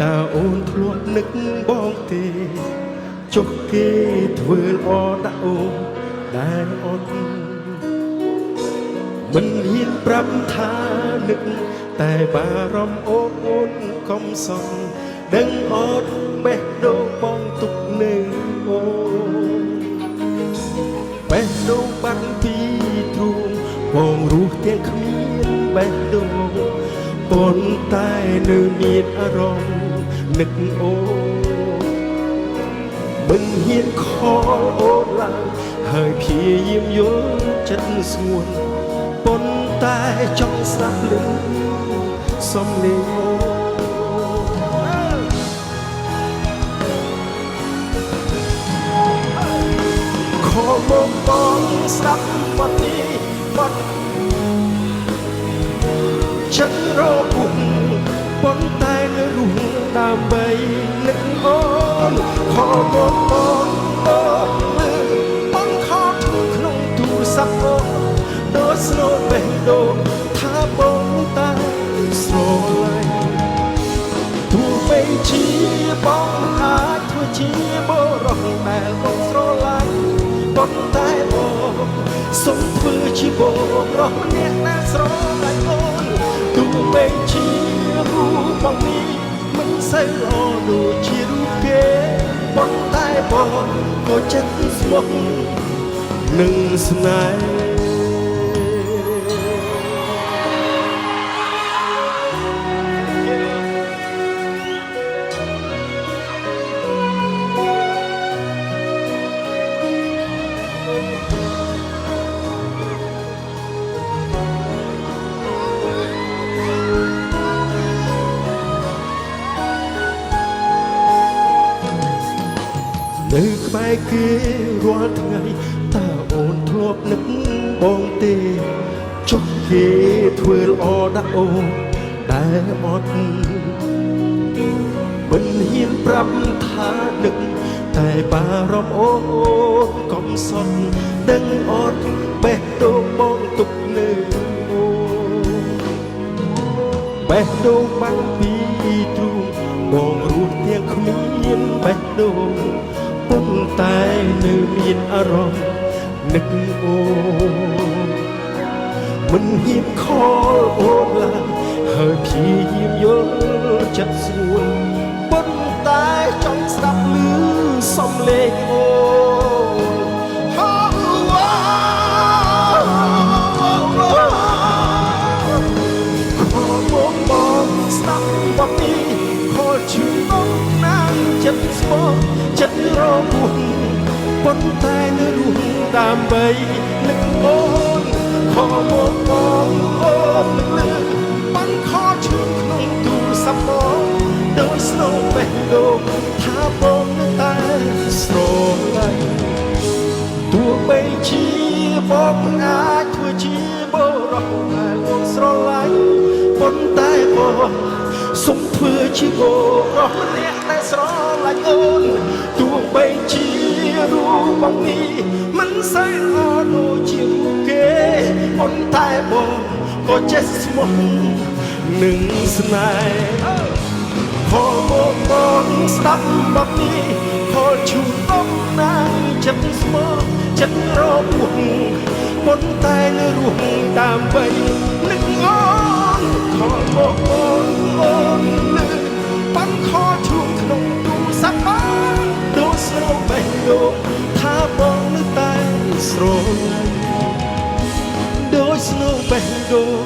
តាអូនធ្លាប់នឹកបងទេចុះគេធ្វើល្អដាក់អូនដែលអត់មិនហ៊ានប្រាប់ថានឹកតែបារម្ភអូនកុំសន់ដឹងអត់បេះដូងបងទុកនៅអូបេះដូងបាត់ពីទ្រូងបងរស់ទាំងគ្មានបេះដូងប៉ុន្តែនៅមានអារម្មណ៍នឹកអូមិនហ៊ានខលអូនឡើយហើយព្យាយាមយល់ចិត្តស្ងួនប៉ុន្តែចង់ស្ដាប់លឺសំឡេងអូខំមកបងស្ដាប់បទនេះបទចិត្តរពុះប៉ុន្តែនៅរស់ដើម្បីនឹកអូនខំមកបងបងខំក្នុងទូរស័ព្ទអូនដូចស្នូលបេះដូងថាបងតែស្រឡាញ់ទោះបីជាបងអាចធ្វើជាបរិសុទ្ធដែលបងស្រឡាញ់ប៉ុន្តែបងសូមធ្វើជាបរិសុទ្ធអ្នកដែលស្រឡាញ់អូនទោះបីជារូបបងនេះមិនសូវល្អដូចជារូបគេប៉ុន្តែបងក៏ចិត្តស្មោះនឹងស្នេហ៍នៅក្បែរគេរាល់ថ្ងៃតើអូនធ្លាប់នឹកបងទេចុះគេធ្វើល្អដាក់អូនតែអត់មិនហ៊ានប្រាប់ថានឹកតែបារម្ភអូនកុំសន់ដឹងអត់បេះដូងបងទុកនៅអូបេះដូងបាំងពីទ្រូងបងរស់ទាំងគ្មានបេះដូងប៉ុន្តែនៅមានអារម្មណ៍នឹកអូមិនហ៊ានខលអូនឡើយហើយព្យាយាមយល់ចិត្តស្រួលប៉ុន្តែចង់ស្ដាប់ឮសំឡេងអូចិត្តស្មោះចិត្តរពុះប៉ុន្តែនៅរស់ដើម្បីនឹកអូនខំមកបងអូនលើបានខកឈឺក្នុងទូរស័ព្ទបងដោយស្នូលបេះដូងថាបងនៅតែស្រឡាញ់ទោះបីជាបងអាចធ្វើជាបរិសុទ្ធតែបងស្រឡាញ់ប៉ុន្តែបងសូមធ្វើជាបរិសុទ្ធអ្នកដែលស្រឡាញ់អូនទោះបីជារូបបងនេះមិនសូវល្អដូចជារូបគេប៉ុន្តែបងក៏ចេះស្មោះនឹងស្នេហ៍ខំមកបងស្ដាប់បទនេះខលឈូតំណាងចិត្តស្មោះចិត្តរពុះប៉ុន្តែនៅរស់ដើម្បីនឹកអូនខំមកបងអូនលើបានខកឈឺក្នុងទូរស័ព្ទបងដូចស្រោបបេះដូងថាបងនៅតែស្រឡាញ់ដូចស្នូលបេះដូង